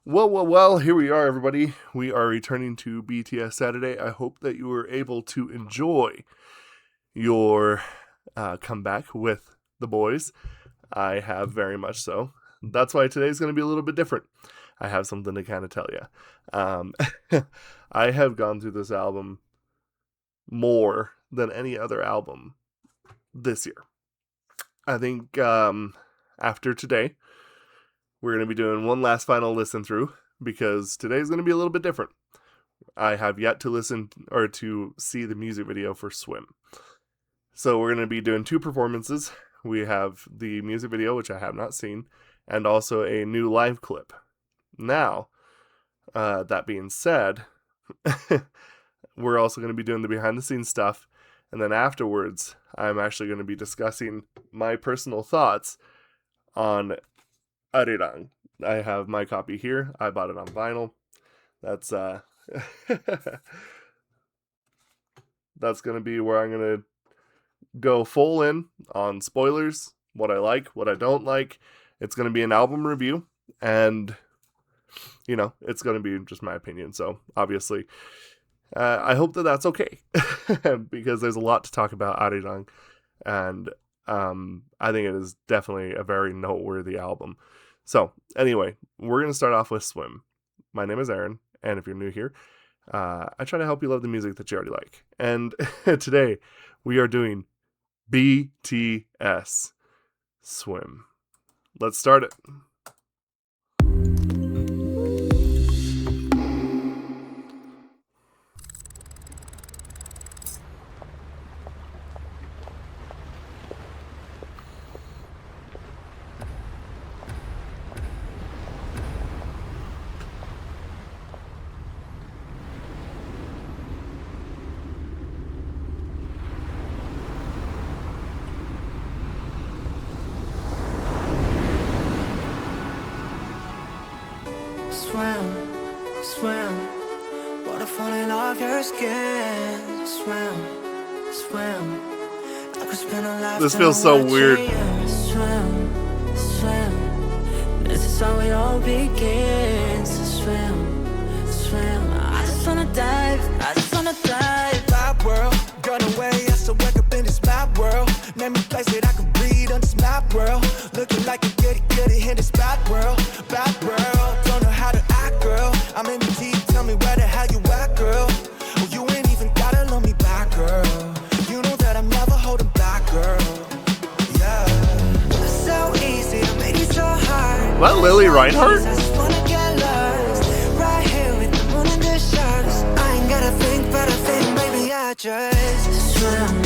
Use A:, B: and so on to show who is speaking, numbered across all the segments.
A: Well, here we are, everybody. We are returning to BTS Saturday. I hope that you were able to enjoy your comeback with the boys. I have very much so. That's why today's going to be a little bit different. I have something to kind of tell you. I have gone through this album more than any other album this year. I think after today, we're going to be doing one last final listen through because today's going to be a little bit different. I have yet to listen or to see the music video for Swim. So we're going to be doing two performances. We have the music video, which I have not seen, and also a new live clip. Now, that being said, we're also going to be doing the behind the scenes stuff. And then afterwards, I'm actually going to be discussing my personal thoughts on Arirang. I have my copy here. I bought it on vinyl. That's that's going to be where I'm going to go full in on spoilers, what I like, what I don't like. It's going to be an album review, and it's going to be just my opinion. So obviously, I hope that that's okay because there's a lot to talk about Arirang, and I think it is definitely a very noteworthy album. So anyway, we're going to start off with Swim. My name is Aaron, and if you're new here, I try to help you love the music that you already like. And today, we are doing BTS Swim. Let's start it.
B: Swim, waterfalling off your skin. Swim. I could spend a lifetime.
A: This feels so weird.
B: Swim. This is how it all begins. Swim. I just wanna dive. Map world, gone away. I still wake up in this map world. Name me place that I can breathe on this map world. Looking like a goody in this bad world. Don't know how to act, girl. I'm in the deep, tell me where the hell you at, girl. Oh, you ain't even gotta love me back, girl. You know that I'm never holding back, girl. Yeah. It's so easy to make it so hard.
A: What, Lily Reinhardt?
B: I just wanna get lost. Right here with the moon and the stars. I ain't gotta think, but I think maybe I just swim.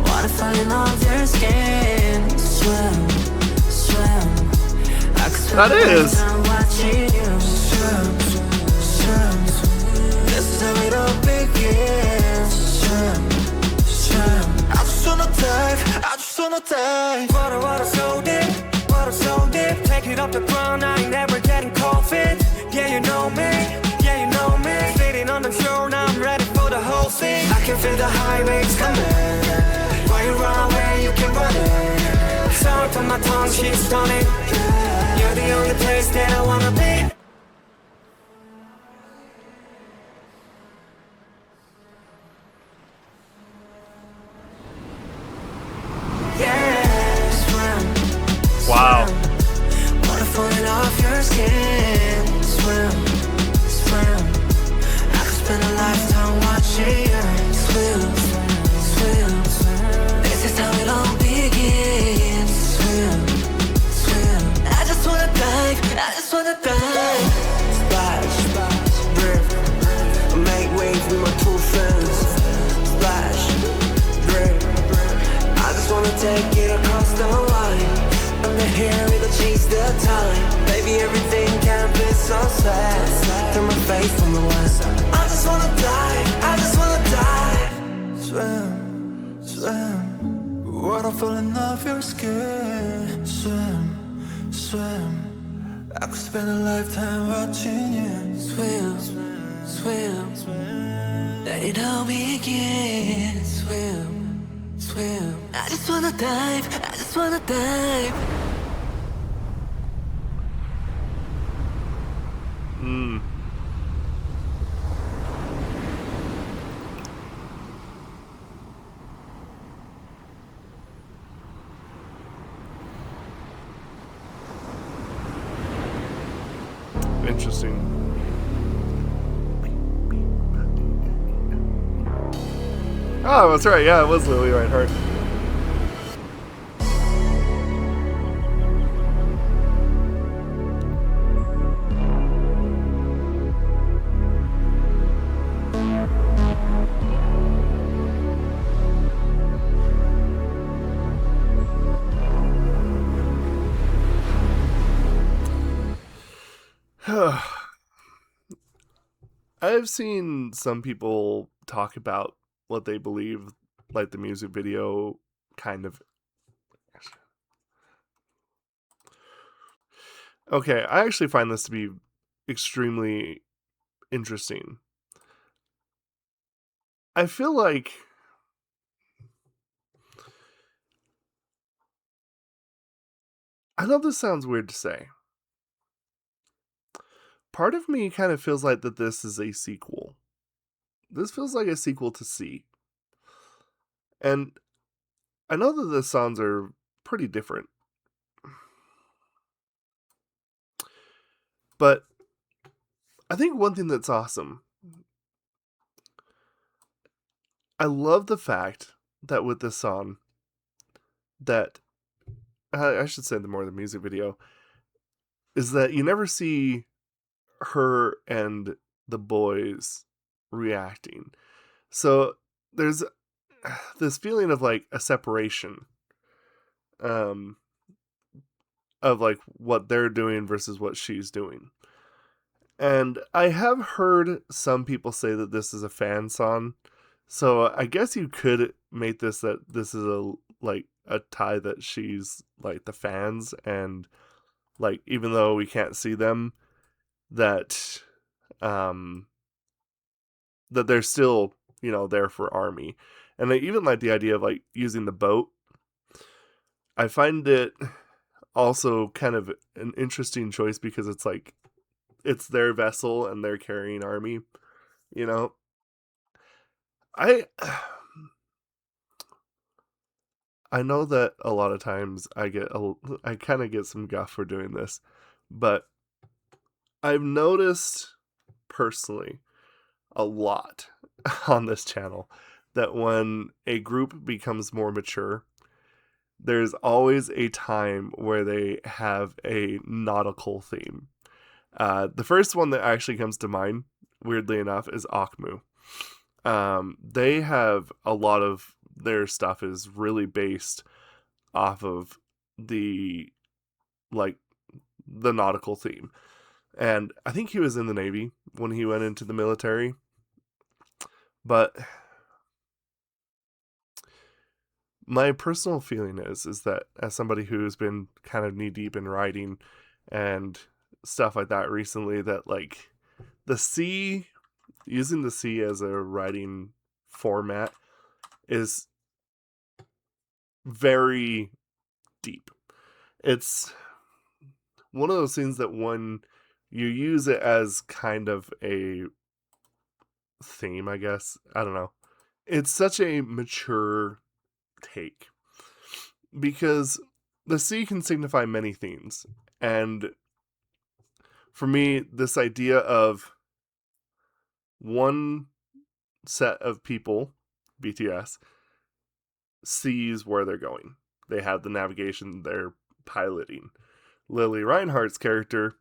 B: Water falling off your skin. Swim.
A: That is.
B: This is how it all begins. I just wanna dive. Water so deep. Take it off the ground, I ain't never getting cold feet. Yeah, you know me. Sitting on the shore, now I'm ready for the whole thing. I can feel the high waves coming. While you run away, you can run it. Sound on my tongue, she's stunning. You're the only place that I wanna be. Yeah, swim.
A: Wow.
B: Water falling off your skin. Swim. I could spend a lifetime watching you swim. This is how it all begins. Swim. I just wanna dive. Splash, drift. Make waves with my two friends. Splash, drift. I just wanna take it across the line. Under here, we gon' chase the time. Baby, everything can be so sad. Turn my face from the west. I just wanna dive. Swim. Water falling off your skin. Swim. I could spend a lifetime watching you swim. Let it all begin. Swim. I just wanna dive.
A: Mm, interesting. Oh, that's right. Yeah, it was Lily Reinhardt. I've seen some people talk about what they believe, like the music video kind of. Okay, I actually find this to be extremely interesting. I feel like I know this sounds weird to say. Part of me kind of feels like that this is a sequel. This feels like a sequel to C. And I know that the songs are pretty different, but I think one thing that's awesome, I love the fact that with this song, that I should say the more the music video, is that you never see her and the boys reacting. So there's this feeling of like a separation, um, of like what they're doing versus what she's doing. And I have heard some people say that this is a fan song. So I guess you could make this that this is a like a tie that she's like the fans, and like even though we can't see them, that um that they're still, there for Army. And I even like the idea of like using the boat. I find it also kind of an interesting choice because it's like it's their vessel and they're carrying Army, you know. I I know that a lot of times I kind of get some guff for doing this, but I've noticed personally a lot on this channel that when a group becomes more mature, there's always a time where they have a nautical theme. The first one that actually comes to mind, weirdly enough, is Akmu. They have a lot of their stuff is really based off of the like the nautical theme. And I think he was in the Navy when he went into the military. But my personal feeling is that as somebody who's been kind of knee deep in writing and stuff like that recently, that like the C, using the C as a writing format is very deep. It's one of those things that when you use it as kind of a theme, I guess, I don't know. It's such a mature take because the C can signify many things. And for me, this idea of one set of people, BTS, sees where they're going. They have the navigation, they're piloting. Lily Reinhardt's character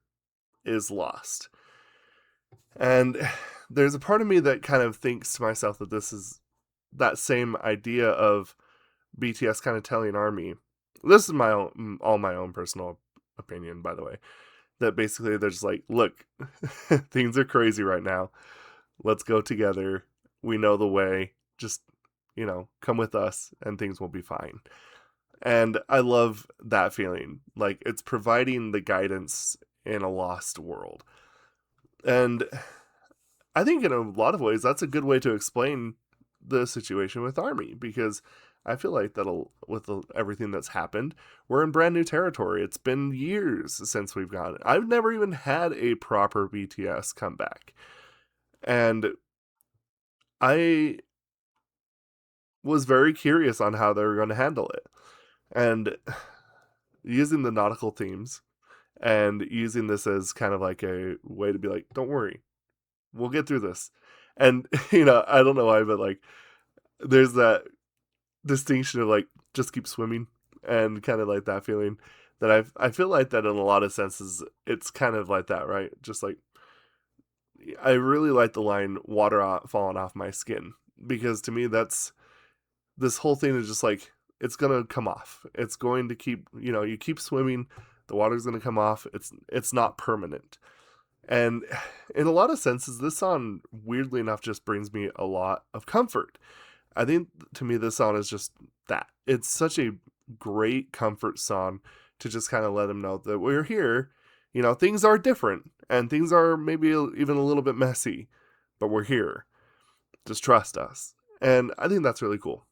A: is lost. And there's a part of me that kind of thinks to myself that this is that same idea of BTS kind of telling Army. This is all my own personal opinion, by the way. That basically they're just like, look, things are crazy right now. Let's go together. We know the way. Just, come with us and things will be fine. And I love that feeling. Like it's providing the guidance in a lost world. And I think in a lot of ways that's a good way to explain the situation with Army because I feel like that'll, with everything that's happened, we're in brand new territory. It's been years since we've gone. I've never even had a proper BTS comeback. And I was very curious on how they were going to handle it. And using the nautical themes and using this as kind of like a way to be like, don't worry, we'll get through this. And, I don't know why, but like, there's that distinction of like, just keep swimming and kind of like that feeling that I feel like that in a lot of senses, it's kind of like that, right? Just like, I really like the line water falling off my skin, because to me, that's this whole thing is just like, it's gonna come off. It's going to keep, you keep swimming, the water's gonna come off. It's not permanent. And in a lot of senses, this song, weirdly enough, just brings me a lot of comfort. I think to me, this song is just that. It's such a great comfort song to just kind of let them know that we're here. Things are different and things are maybe even a little bit messy, but we're here. Just trust us. And I think that's really cool.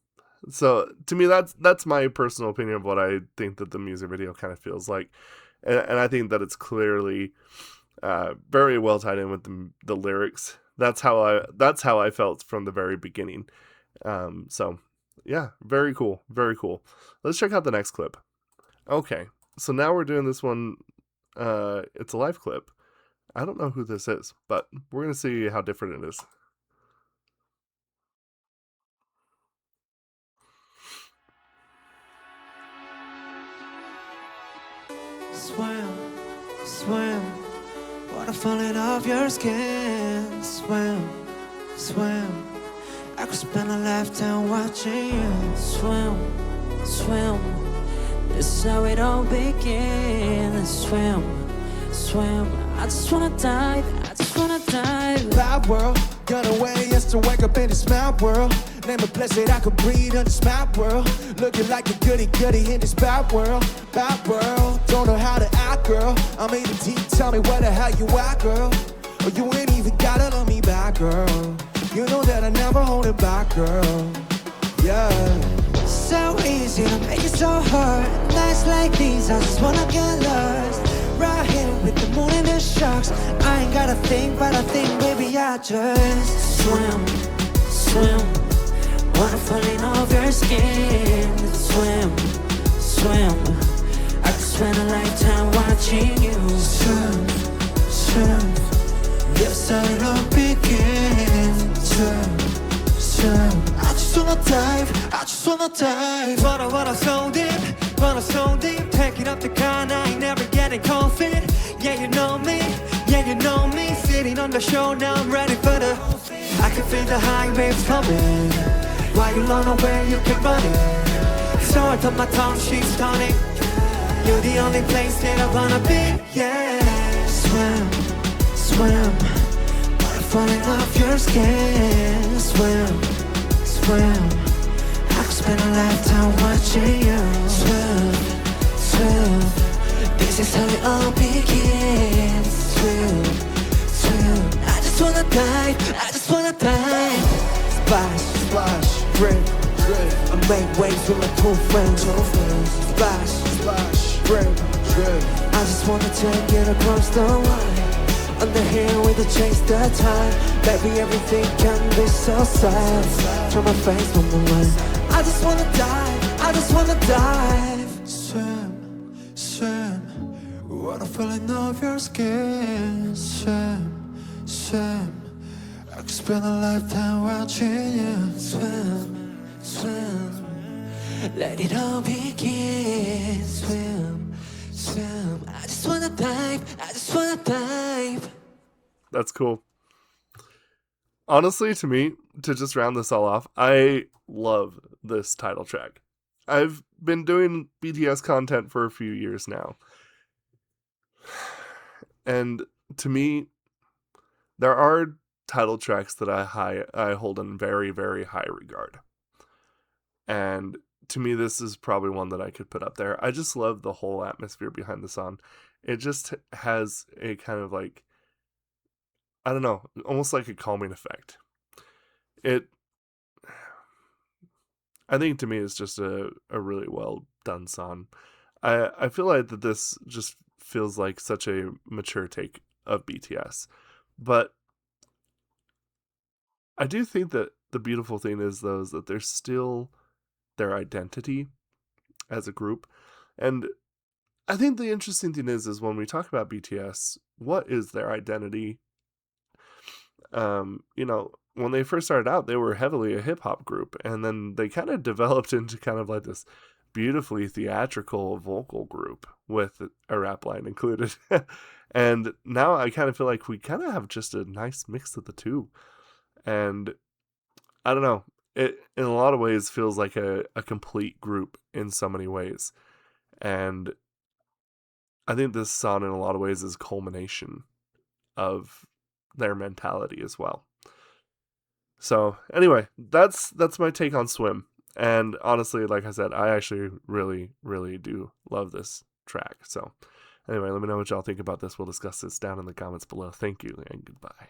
A: So to me, that's my personal opinion of what I think that the music video kind of feels like, and I think that it's clearly very well tied in with the lyrics. That's how I felt from the very beginning. So yeah, very cool, very cool. Let's check out the next clip. Okay, so now we're doing this one. It's a live clip. I don't know who this is, but we're gonna see how different it is.
B: Swim, swim, water falling off your skin. Swim, swim, I could spend a lifetime watching you. Swim, swim, this is how it all begins. Swim, swim, I just wanna dive, I just wanna dive. Bad world, got away just to wake up in this mad world. Name a place that I could breathe in this mad world. Looking like a goody in this bad world. Bad world, don't know how to act, girl. I'm in the deep, tell me where the hell you at, girl. Or you ain't even gotta love me back, girl. You know that I never hold it back, girl. Yeah. So easy to make it so hard. Nights like these, I just wanna get lost. Right here with the moon and the sharks. I ain't gotta think, but I think, baby, I just swim, swim. Water falling off your skin. Swim, swim. I could spend a lifetime watching you. Swim, swim. Yes, I don't begin. Swim, swim. I just wanna dive, I just wanna dive. Wanna so deep, taking up the gun, I ain't never getting cold feet. Yeah, you know me, sitting on the shore, now I'm ready for the. I can feel the high waves coming. Why you run away, you keep running. Sword on my tongue, she's stunning. You're the only place that I wanna be, yeah. Swim, swim, water falling off your skin. Swim, swim, I could spend a lifetime watching you. Swim, swim, this is how it all begins. Swim, swim, I just wanna dive, I just wanna dive. Splash, splash, drip, drip. I make waves with my two friends. Splash, splash, drip, drip. I just wanna take it across the line. Under here with the chase the time. Baby, everything can be so sad. Turn my face on the line. I just wanna dive, I just wanna dive. Swim, swim, water falling off your skin. Swim, swim, I could spend a lifetime watching you. Swim, swim, let it all begin. Swim, swim, I just wanna dive, I just wanna dive.
A: That's cool. Honestly, to me, to just round this all off, I love this title track. I've been doing BTS content for a few years now. And to me, there are title tracks that I hold in very, very high regard. And to me, this is probably one that I could put up there. I just love the whole atmosphere behind the song. It just has a kind of like, I don't know, almost like a calming effect. I think to me it's just a really well done song. I feel like that this just feels like such a mature take of BTS. But I do think that the beautiful thing is though is that they're still their identity as a group. And I think the interesting thing is when we talk about BTS, what is their identity? When they first started out, they were heavily a hip hop group, and then they kind of developed into kind of like this beautifully theatrical vocal group with a rap line included. And now I kind of feel like we kind of have just a nice mix of the two. And I don't know, it in a lot of ways feels like a complete group in so many ways. And I think this song in a lot of ways is culmination of their mentality as well. So anyway, that's my take on Swim. And honestly, like I said, I actually really, really do love this track. So anyway, let me know what y'all think about this. We'll discuss this down in the comments below. Thank you and goodbye.